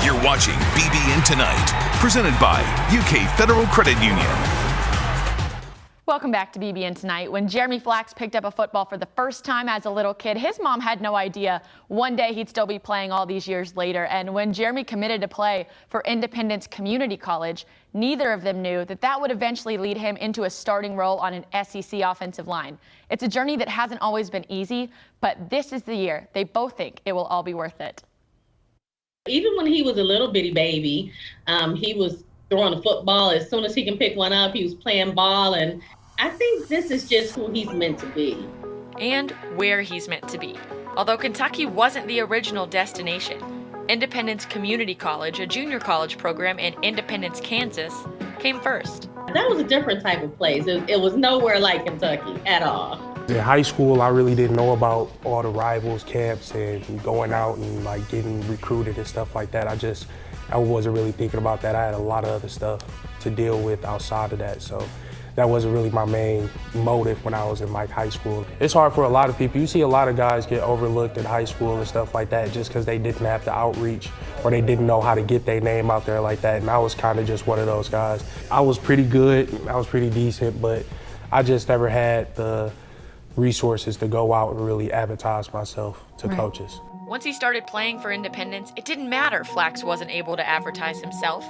You're watching BBN Tonight, presented by UK Federal Credit Union. Welcome back to BBN Tonight. When Jeremy Flax picked up a football for the first time as a little kid, his mom had no idea one day he'd still be playing all these years later. And when Jeremy committed to play for Independence Community College, neither of them knew that that would eventually lead him into a starting role on an SEC offensive line. It's a journey that hasn't always been easy, but this is the year they both think it will all be worth it. Even when he was a little bitty baby, he was throwing a football. As soon as he can pick one up, he was playing ball. And I think this is just who he's meant to be. And where he's meant to be. Although Kentucky wasn't the original destination, Independence Community College, a junior college program in Independence, Kansas, came first. That was a different type of place. It was nowhere like Kentucky at all. In high school, I really didn't know about all the rivals camps and going out and like getting recruited and stuff like that. I wasn't really thinking about that. I had a lot of other stuff to deal with outside of that. So that wasn't really my main motive when I was in like high school. It's hard for a lot of people. You see a lot of guys get overlooked in high school and stuff like that just because they didn't have the outreach or they didn't know how to get their name out there like that. And I was kind of just one of those guys. I was pretty good, I was pretty decent, but I just never had the resources to go out and really advertise myself to coaches. Once he started playing for Independence, it didn't matter Flax wasn't able to advertise himself.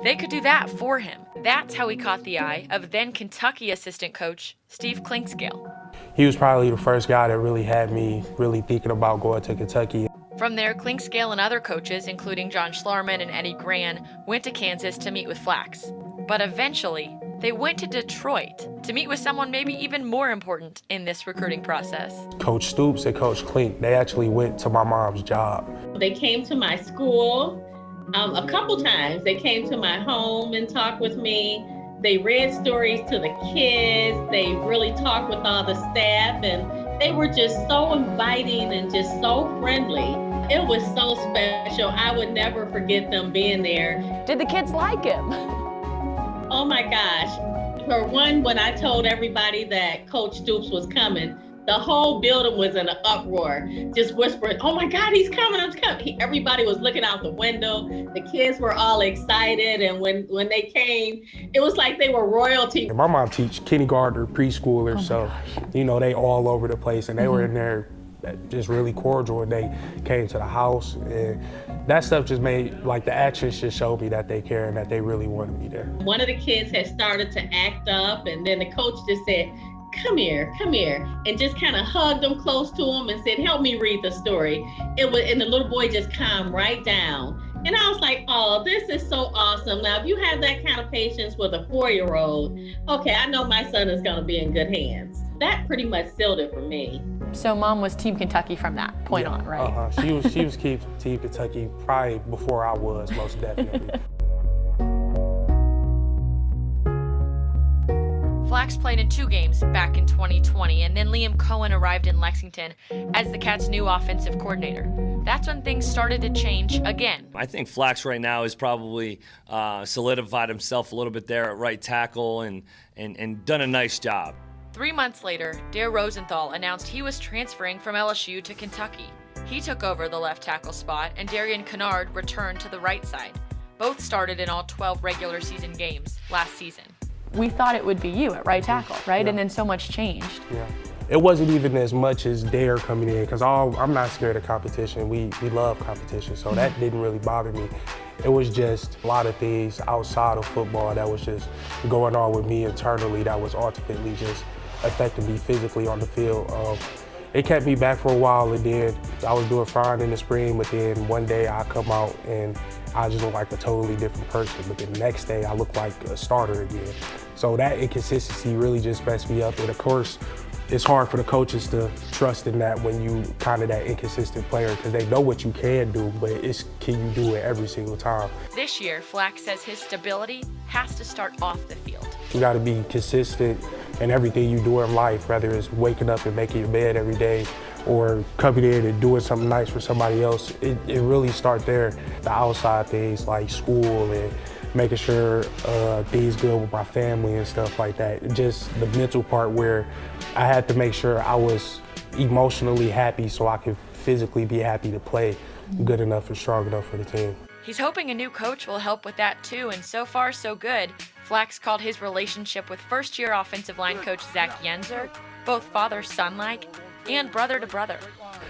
They could do that for him. That's how he caught the eye of then Kentucky assistant coach Steve Clinkscale. He was probably the first guy that really had me really thinking about going to Kentucky. From there, Clinkscale and other coaches, including John Schlarman and Eddie Gran, went to Kansas to meet with Flax. But eventually, they went to Detroit to meet with someone maybe even more important in this recruiting process. Coach Stoops and Coach Klink, they actually went to my mom's job. They came to my school a couple times. They came to my home and talked with me. They read stories to the kids. They really talked with all the staff, and they were just so inviting and just so friendly. It was so special. I would never forget them being there. Did the kids like him? Oh my gosh. For one, when I told everybody that Coach Stoops was coming, the whole building was in an uproar, just whispering, oh my God, he's coming, he's coming. Everybody was looking out the window. The kids were all excited. And when they came, it was like they were royalty. My mom teach kindergarten, preschoolers, so, you know, they all over the place, and they were in there just really cordial, and they came to the house, and that stuff just made, like, the actions just showed me that they care and that they really wanted me there. One of the kids had started to act up, and then the coach just said, come here, and just kind of hugged him close to him and said, help me read the story. And the little boy just calmed right down. And I was like, oh, this is so awesome. Now, if you have that kind of patience with a 4-year-old, okay, I know my son is gonna be in good hands. That pretty much sealed it for me. So Mom was Team Kentucky from that point on, right? She was Team Kentucky probably before I was, most definitely. Flax played in 2 games back in 2020, and then Liam Cohen arrived in Lexington as the Cats' new offensive coordinator. That's when things started to change again. I think Flax right now has probably solidified himself a little bit there at right tackle and done a nice job. 3 months later, Dare Rosenthal announced he was transferring from LSU to Kentucky. He took over the left tackle spot, and Darian Kennard returned to the right side. Both started in all 12 regular season games last season. We thought it would be you at right tackle, right? Yeah. And then so much changed. Yeah. It wasn't even as much as Dare coming in, because I'm not scared of competition. We love competition, so that didn't really bother me. It was just a lot of things outside of football that was just going on with me internally that was ultimately just affecting me physically on the field. It kept me back for a while, and then I was doing fine in the spring, but then one day I come out and I just look like a totally different person, but the next day I look like a starter again. So that inconsistency really just messed me up, and of course, it's hard for the coaches to trust in that when you kind of that inconsistent player, because they know what you can do, but it's can you do it every single time. This year, Flax says his stability has to start off the field. You got to be consistent in everything you do in life, whether it's waking up and making your bed every day or coming in and doing something nice for somebody else. It really starts there. The outside things like school and making sure things good with my family and stuff like that. Just the mental part where I had to make sure I was emotionally happy so I could physically be happy to play good enough and strong enough for the team. He's hoping a new coach will help with that too, and so far so good. Flax called his relationship with first-year offensive line coach Zach Yenzer both father-son-like and brother-to-brother.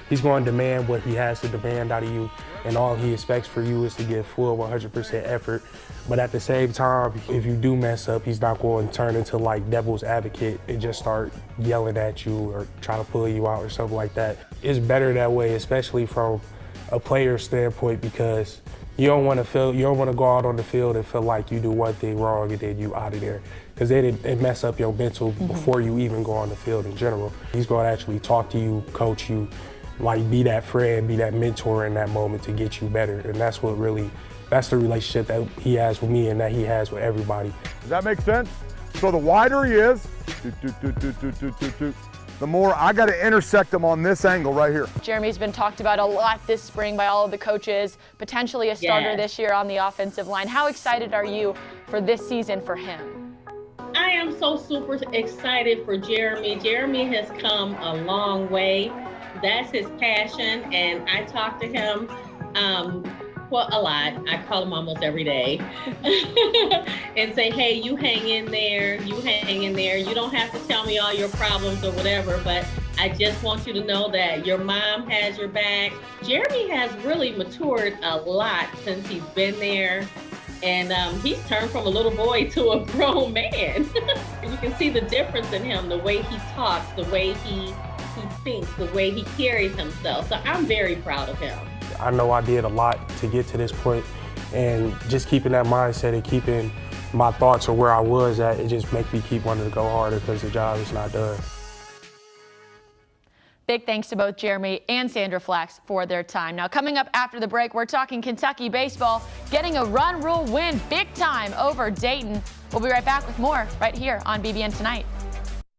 He's going to demand what he has to demand out of you, and all he expects for you is to give full 100% effort. But at the same time, if you do mess up, he's not going to turn into like devil's advocate and just start yelling at you or try to pull you out or something like that. It's better that way, especially from a player's standpoint, because you don't want to go out on the field and feel like you do one thing wrong and then you out of there, because then it mess up your mental before you even go on the field in general. He's going to actually talk to you, coach you, like be that friend, be that mentor in that moment to get you better. And that's the relationship that he has with me and that he has with everybody. Does that make sense? So the wider he is, the more I got to intersect him on this angle right here. Jeremy's been talked about a lot this spring by all of the coaches, potentially a starter this year on the offensive line. How excited are you for this season for him? I am so super excited for Jeremy. Jeremy has come a long way. That's his passion, and I talk to him a lot. I call him almost every day and say, hey, you hang in there, you hang in there. You don't have to tell me all your problems or whatever, but I just want you to know that your mom has your back. Jeremy has really matured a lot since he's been there, and he's turned from a little boy to a grown man. You can see the difference in him, the way he talks, the way he thinks, the way he carries himself. So I'm very proud of him. I know I did a lot to get to this point, and just keeping that mindset and keeping my thoughts of where I was at, it just makes me keep wanting to go harder because the job is not done. Big thanks to both Jeremy and Sandra Flax for their time. Now, coming up after the break, we're talking Kentucky baseball getting a run rule win big time over Dayton. We'll be right back with more right here on BBN Tonight.